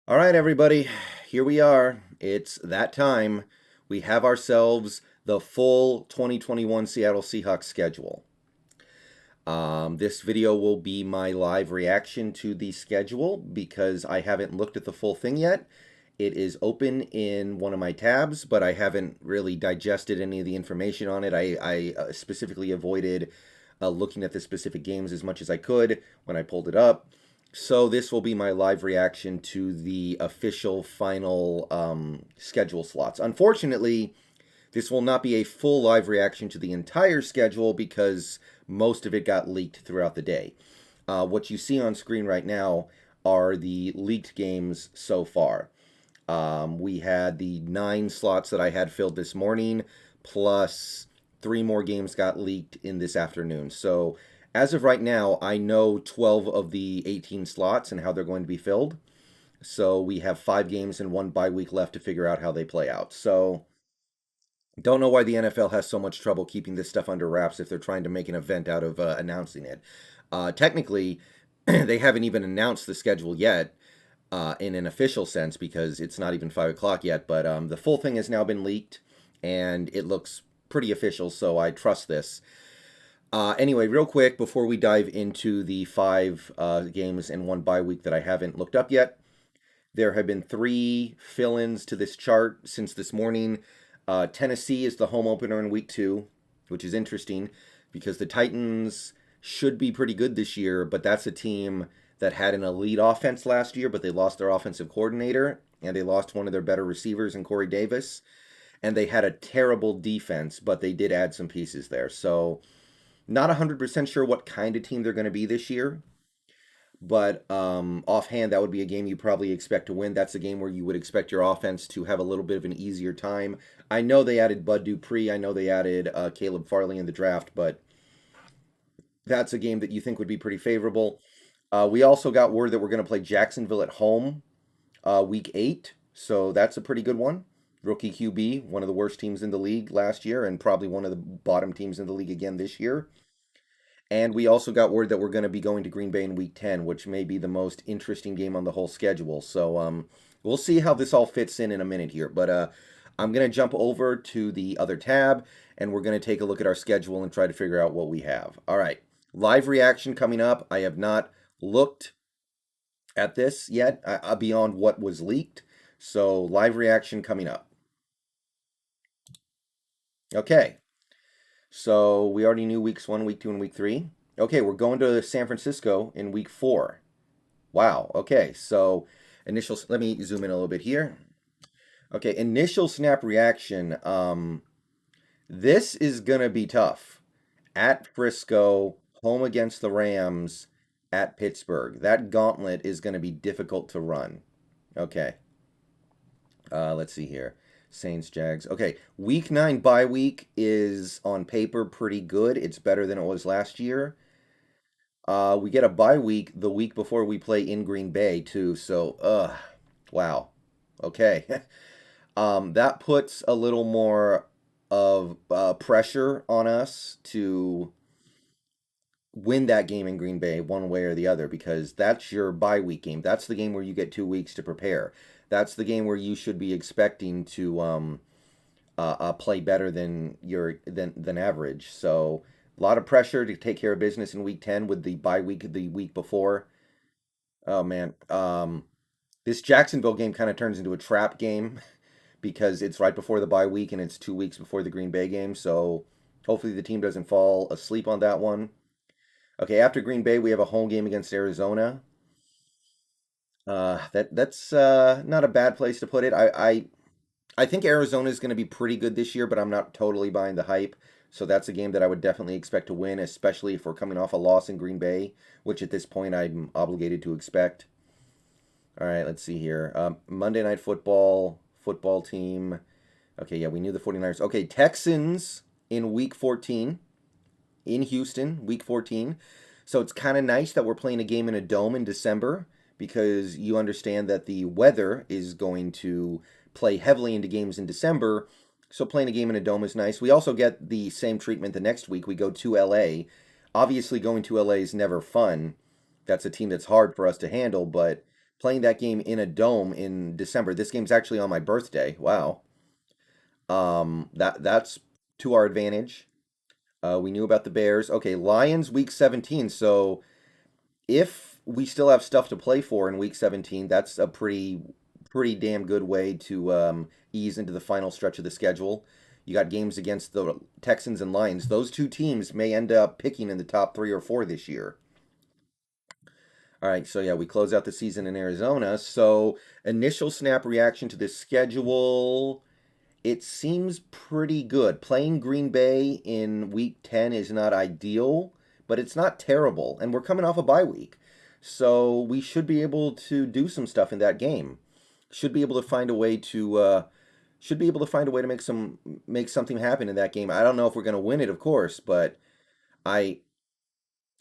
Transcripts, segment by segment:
All right, everybody, here we are. It's that time. We have ourselves the full 2021 Seattle Seahawks schedule. This video will be my live reaction to the schedule because I haven't looked at the full thing yet. It is open in one of my tabs, but I haven't really digested any of the information on it. I specifically avoided looking at the specific games as much as I could when I pulled it up. So this will be my live reaction to the official final schedule slots. Unfortunately, this will not be a full live reaction to the entire schedule because most of it got leaked throughout the day. What you see on screen right now are the leaked games so far. We had the 9 slots that I had filled this morning, plus 3 more games got leaked in this afternoon. So as of right now, I know 12 of the 18 slots and how they're going to be filled. So we have 5 games and 1 bye week left to figure out how they play out. So don't know why the NFL has so much trouble keeping this stuff under wraps if they're trying to make an event out of announcing it. Technically, they haven't even announced the schedule yet in an official sense because it's not even 5 o'clock yet. But the full thing has now been leaked and it looks pretty official, so I trust this. Anyway, real quick, before we dive into the 5 games and 1 bye week that I haven't looked up yet, there have been 3 fill-ins to this chart since this morning. Tennessee is the home opener in week 2, which is interesting because the Titans should be pretty good this year, but that's a team that had an elite offense last year, but they lost their offensive coordinator, and they lost one of their better receivers in Corey Davis, and they had a terrible defense, but they did add some pieces there. So not 100% sure what kind of team they're going to be this year, but offhand, that would be a game you probably expect to win. That's a game where you would expect your offense to have a little bit of an easier time. I know they added Bud Dupree. I know they added Caleb Farley in the draft, but that's a game that you think would be pretty favorable. We also got word that we're going to play Jacksonville at home week 8, so that's a pretty good one. Rookie QB, one of the worst teams in the league last year, and probably one of the bottom teams in the league again this year. And we also got word that we're going to be going to Green Bay in week 10, which may be the most interesting game on the whole schedule. So we'll see how this all fits in a minute here. But I'm going to jump over to the other tab, and we're going to take a look at our schedule and try to figure out what we have. All right, live reaction coming up. I have not looked at this yet beyond what was leaked. So live reaction coming up. Okay, so we already knew weeks 1, week 2, and week 3. Okay, we're going to San Francisco in week 4. Wow, okay, so initial, let me zoom in a little bit here. Okay, initial snap reaction. This is going to be tough. At Frisco, home against the Rams, at Pittsburgh. That gauntlet is going to be difficult to run. Okay, let's see here. Saints, Jags. Okay, week 9 bye week is on paper pretty good. It's better than it was last year. We get a bye week the week before we play in Green Bay too. So, wow. Okay, that puts a little more of pressure on us to win that game in Green Bay one way or the other because that's your bye week game. That's the game where you get 2 weeks to prepare. That's the game where you should be expecting to play better than than average. So a lot of pressure to take care of business in week 10 with the bye week the week before. Oh man, this Jacksonville game kind of turns into a trap game because it's right before the bye week and it's 2 weeks before the Green Bay game. So hopefully the team doesn't fall asleep on that one. Okay, after Green Bay, we have a home game against Arizona. That's not a bad place to put it. I think Arizona is going to be pretty good this year, but I'm not totally buying the hype. So that's a game that I would definitely expect to win, especially if we're coming off a loss in Green Bay, which at this point I'm obligated to expect. All right, let's see here. Monday Night Football team. Okay, yeah, we knew the 49ers. Okay, Texans in week 14 in Houston, week 14. So it's kind of nice that we're playing a game in a dome in December because you understand that the weather is going to play heavily into games in December. So playing a game in a dome is nice. We also get the same treatment the next week. We go to LA. Obviously, going to LA is never fun. That's a team that's hard for us to handle, but playing that game in a dome in December. This game's actually on my birthday. Wow. That's to our advantage. We knew about the Bears. Okay, Lions week 17. So if we still have stuff to play for in week 17, that's a pretty damn good way to ease into the final stretch of the schedule. You got games against the Texans and Lions. Those two teams may end up picking in the top 3 or 4 this year. All right, so yeah, we close out the season in Arizona. So initial snap reaction to this schedule, it seems pretty good. Playing Green Bay in week 10 is not ideal, but it's not terrible. And we're coming off a bye week. So we should be able to do some stuff in that game. Should be able to find a way to make something happen in that game. I don't know if we're going to win it, of course, but I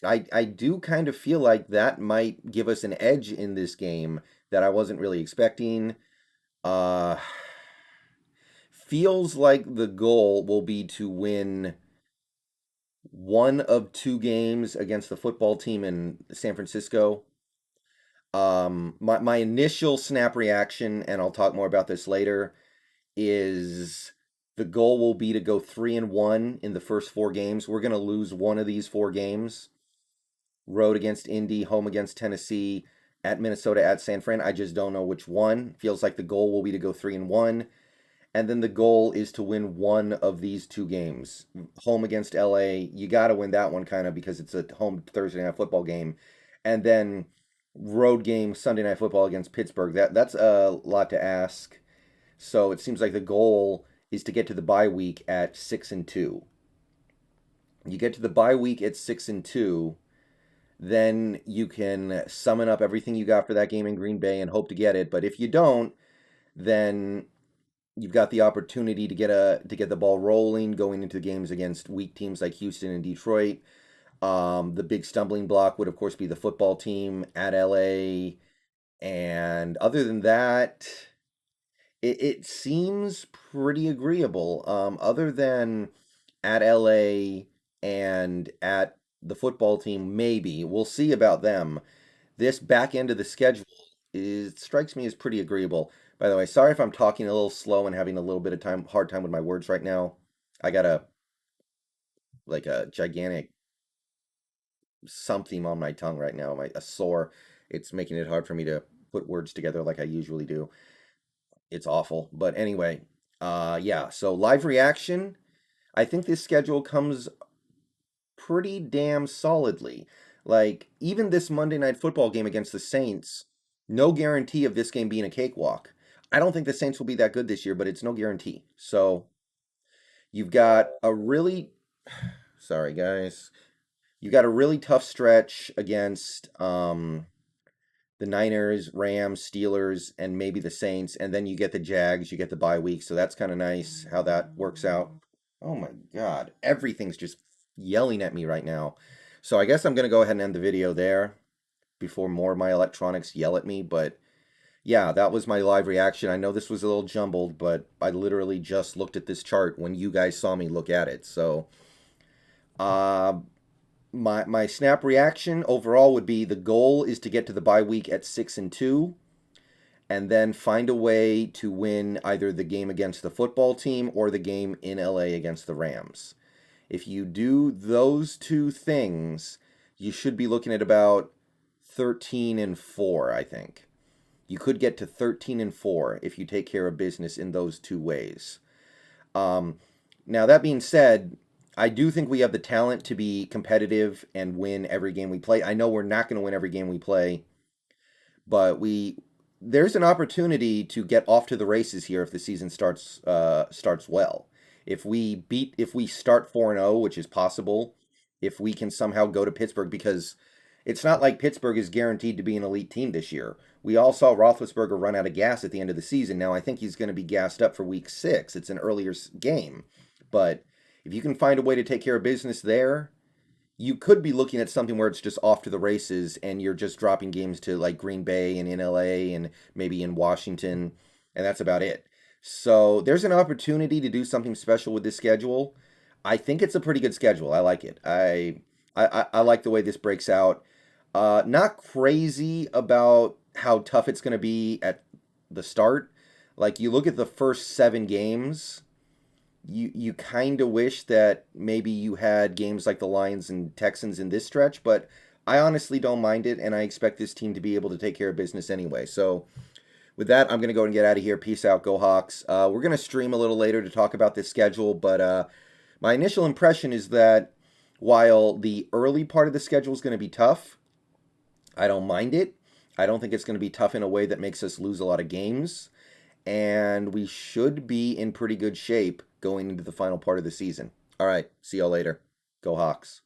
I do kind of feel like that might give us an edge in this game that I wasn't really expecting. Uh Feels like the goal will be to win one of two games against the football team in San Francisco. My initial snap reaction, and I'll talk more about this later, is the goal will be to go 3-1 in the first 4 games. We're gonna lose one of these 4 games. Road against Indy, home against Tennessee, at Minnesota, at San Fran. I just don't know which one. Feels like the goal will be to go 3-1. And then the goal is to win one of these 2 games. Home against LA, you got to win that one kind of because it's a home Thursday night football game. And then road game Sunday night football against Pittsburgh. That's a lot to ask. So it seems like the goal is to get to the bye week at 6-2. You get to the bye week at 6-2, then you can summon up everything you got for that game in Green Bay and hope to get it. But if you don't, then you've got the opportunity to get the ball rolling going into games against weak teams like Houston and Detroit. The big stumbling block would of course be the football team at LA, and other than that, it seems pretty agreeable. Other than at LA and at the football team, maybe we'll see about them. This back end of the schedule strikes me as pretty agreeable. By the way, sorry if I'm talking a little slow and having a little bit of hard time with my words right now. I got a gigantic something on my tongue right now, a sore. It's making it hard for me to put words together like I usually do. It's awful. But anyway, yeah, so live reaction. I think this schedule comes pretty damn solidly. Like, even this Monday Night Football game against the Saints, no guarantee of this game being a cakewalk. I don't think the Saints will be that good this year, but it's no guarantee. So, you've got a really, sorry guys, you got a really tough stretch against the Niners, Rams, Steelers, and maybe the Saints, and then you get the Jags, you get the bye week, so that's kind of nice how that works out. Oh my God, everything's just yelling at me right now. So I guess I'm gonna go ahead and end the video there before more of my electronics yell at me, but yeah, that was my live reaction. I know this was a little jumbled, but I literally just looked at this chart when you guys saw me look at it. So, uh, my snap reaction overall would be the goal is to get to the bye week at 6-2, and then find a way to win either the game against the football team or the game in LA against the Rams. If you do those 2 things, you should be looking at about 13-4, I think. You could get to 13-4 if you take care of business in those 2 ways. Now, that being said, I do think we have the talent to be competitive and win every game we play. I know we're not going to win every game we play, but there's an opportunity to get off to the races here if the season starts well. If we start 4-0, which is possible, if we can somehow go to Pittsburgh, because it's not like Pittsburgh is guaranteed to be an elite team this year. We all saw Roethlisberger run out of gas at the end of the season. Now I think he's going to be gassed up for week 6. It's an earlier game, but if you can find a way to take care of business there, you could be looking at something where it's just off to the races and you're just dropping games to like Green Bay and in LA and maybe in Washington, and that's about it. So there's an opportunity to do something special with this schedule. I think it's a pretty good schedule. I like it. I like the way this breaks out. Not crazy about how tough it's going to be at the start. Like, you look at the first 7 games, you kind of wish that maybe you had games like the Lions and Texans in this stretch, but I honestly don't mind it, and I expect this team to be able to take care of business anyway. So with that, I'm going to go and get out of here. Peace out. Go Hawks. We're going to stream a little later to talk about this schedule, but my initial impression is that while the early part of the schedule is going to be tough, I don't mind it. I don't think it's going to be tough in a way that makes us lose a lot of games, and we should be in pretty good shape going into the final part of the season. All right, see y'all later. Go Hawks.